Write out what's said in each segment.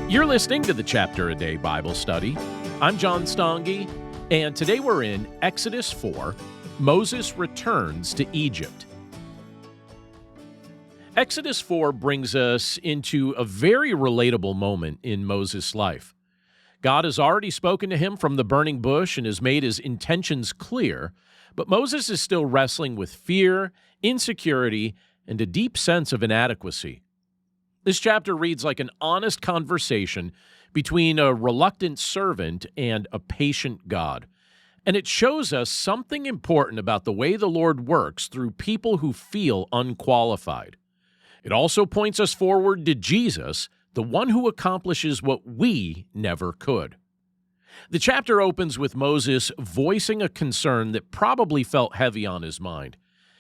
You're listening to the Chapter a Day Bible Study. I'm John Stange, and today we're in Exodus 4, Moses returns to Egypt. Exodus 4 brings us into a very relatable moment in Moses' life. God has already spoken to him from the burning bush and has made his intentions clear, but Moses is still wrestling with fear, insecurity, and a deep sense of inadequacy. This chapter reads like an honest conversation between a reluctant servant and a patient God. And it shows us something important about the way the Lord works through people who feel unqualified. It also points us forward to Jesus, the one who accomplishes what we never could. The chapter opens with Moses voicing a concern that probably felt heavy on his mind.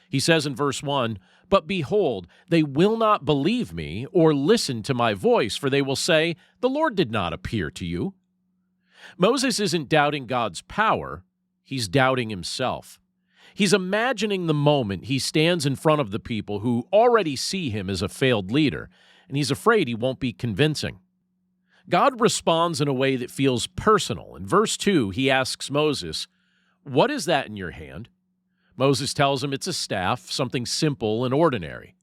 He says in verse 1, "But behold, they will not believe me or listen to my voice, for they will say, 'The Lord did not appear to you.'" Moses isn't doubting God's power, he's doubting himself. He's imagining the moment he stands in front of the people who already see him as a failed leader, and he's afraid he won't be convincing. God responds in a way that feels personal. In verse 2, he asks Moses, "What is that in your hand?" Moses tells him it's a staff, something simple and ordinary.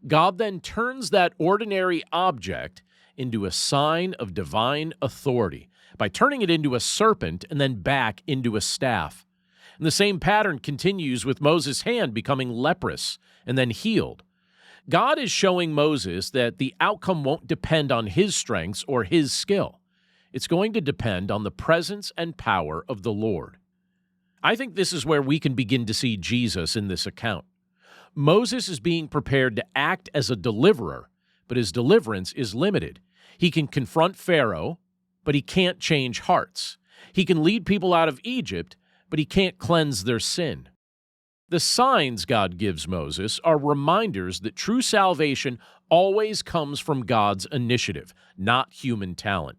God then turns that ordinary object into a sign of divine authority by turning it into a serpent and then back into a staff. And the same pattern continues with Moses' hand becoming leprous and then healed. God is showing Moses that the outcome won't depend on his strengths or his skill. It's going to depend on the presence and power of the Lord. I think this is where we can begin to see Jesus in this account. Moses is being prepared to act as a deliverer, but his deliverance is limited. He can confront Pharaoh, but he can't change hearts. He can lead people out of Egypt, but he can't cleanse their sin. The signs God gives Moses are reminders that true salvation always comes from God's initiative, not human talent.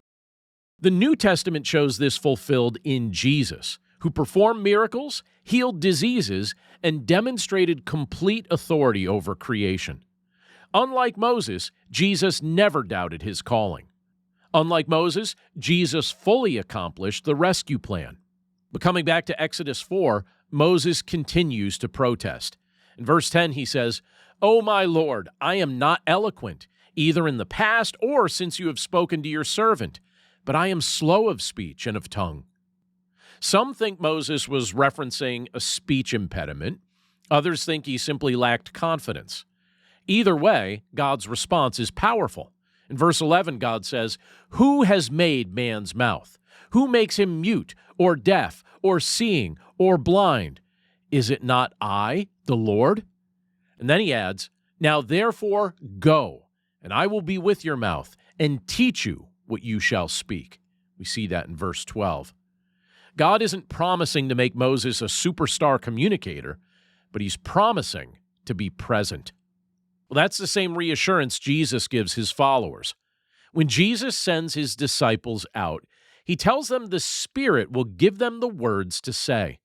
The New Testament shows this fulfilled in Jesus, who performed miracles, healed diseases, and demonstrated complete authority over creation. Unlike Moses, Jesus never doubted his calling. Unlike Moses, Jesus fully accomplished the rescue plan. But coming back to Exodus 4, Moses continues to protest. In verse 10, he says, "O my Lord, I am not eloquent, either in the past or since you have spoken to your servant, but I am slow of speech and of tongue." Some think Moses was referencing a speech impediment. Others think he simply lacked confidence. Either way, God's response is powerful. In verse 11, God says, "Who has made man's mouth? Who makes him mute or deaf or seeing or blind? Is it not I, the Lord?" And then he adds, "Now therefore go, and I will be with your mouth and teach you what you shall speak." We see that in verse 12. God isn't promising to make Moses a superstar communicator, but he's promising to be present. Well, that's the same reassurance Jesus gives his followers. When Jesus sends his disciples out, he tells them the Spirit will give them the words to say.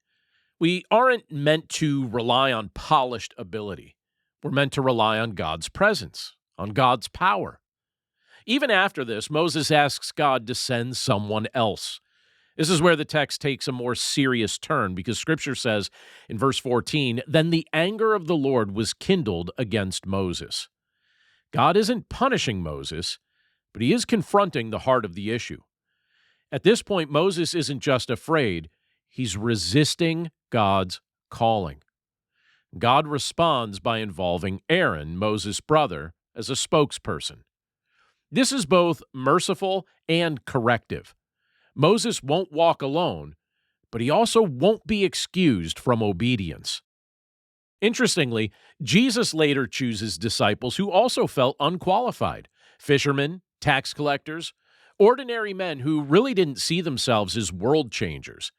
We aren't meant to rely on polished ability. We're meant to rely on God's presence, on God's power. Even after this, Moses asks God to send someone else. This is where the text takes a more serious turn because Scripture says in verse 14, "Then the anger of the Lord was kindled against Moses." God isn't punishing Moses, but he is confronting the heart of the issue. At this point, Moses isn't just afraid, he's resisting God's calling. God responds by involving Aaron, Moses' brother, as a spokesperson. This is both merciful and corrective. Moses won't walk alone, but he also won't be excused from obedience. Interestingly, Jesus later chooses disciples who also felt unqualified: fishermen, tax collectors, ordinary men who really didn't see themselves as world changers.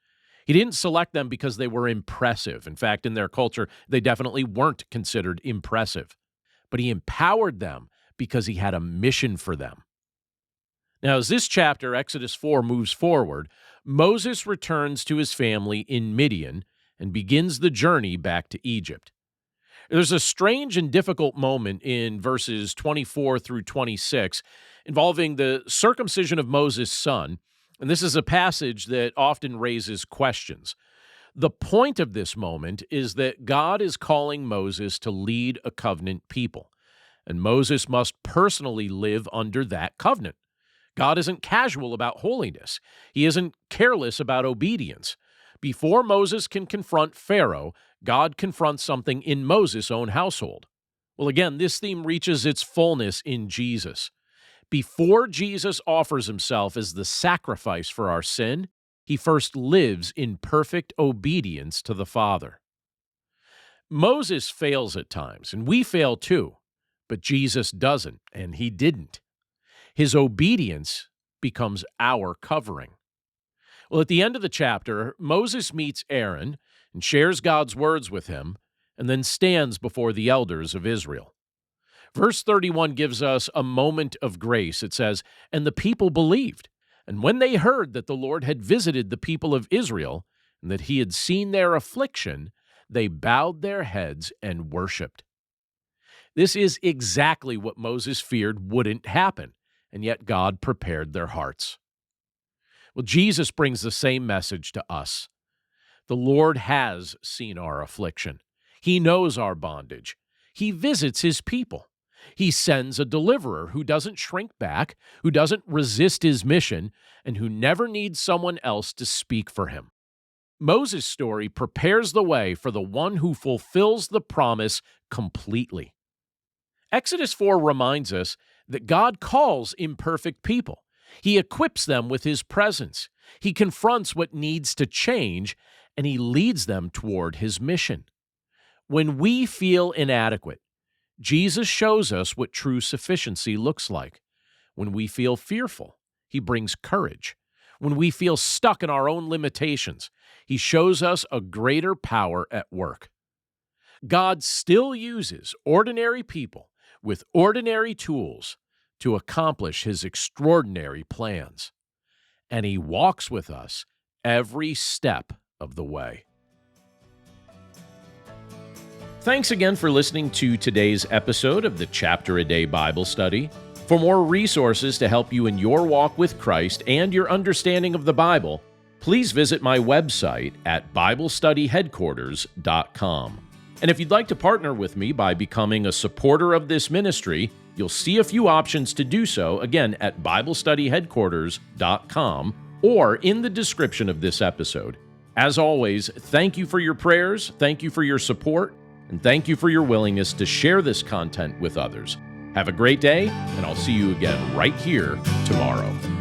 He didn't select them because they were impressive. In fact, in their culture, they definitely weren't considered impressive. But he empowered them because he had a mission for them. Now, as this chapter, Exodus 4, moves forward, Moses returns to his family in Midian and begins the journey back to Egypt. There's a strange and difficult moment in verses 24 through 26 involving the circumcision of Moses' son, and this is a passage that often raises questions. The point of this moment is that God is calling Moses to lead a covenant people, and Moses must personally live under that covenant. God isn't casual about holiness. He isn't careless about obedience. Before Moses can confront Pharaoh, God confronts something in Moses' own household. Well, again, this theme reaches its fullness in Jesus. Before Jesus offers himself as the sacrifice for our sin, he first lives in perfect obedience to the Father. Moses fails at times, and we fail too, but Jesus doesn't, and he didn't. His obedience becomes our covering. Well, at the end of the chapter, Moses meets Aaron and shares God's words with him, and then stands before the elders of Israel. Verse 31 gives us a moment of grace. It says, "And the people believed, and when they heard that the Lord had visited the people of Israel, and that he had seen their affliction, they bowed their heads and worshiped." This is exactly what Moses feared wouldn't happen, and yet God prepared their hearts. Well, Jesus brings the same message to us. The Lord has seen our affliction. He knows our bondage. He visits his people. He sends a deliverer who doesn't shrink back, who doesn't resist his mission, and who never needs someone else to speak for him. Moses' story prepares the way for the one who fulfills the promise completely. Exodus 4 reminds us that God calls imperfect people. He equips them with his presence. He confronts what needs to change, and he leads them toward his mission. When we feel inadequate, Jesus shows us what true sufficiency looks like. When we feel fearful, he brings courage. When we feel stuck in our own limitations, he shows us a greater power at work. God still uses ordinary people with ordinary tools to accomplish his extraordinary plans. And he walks with us every step of the way. Thanks again for listening to today's episode of the Chapter a Day Bible Study. For more resources to help you in your walk with Christ and your understanding of the Bible, please visit my website at BibleStudyHeadquarters.com. And if you'd like to partner with me by becoming a supporter of this ministry, you'll see a few options to do so, again, at BibleStudyHeadquarters.com or in the description of this episode. As always, thank you for your prayers, thank you for your support, and thank you for your willingness to share this content with others. Have a great day, and I'll see you again right here tomorrow.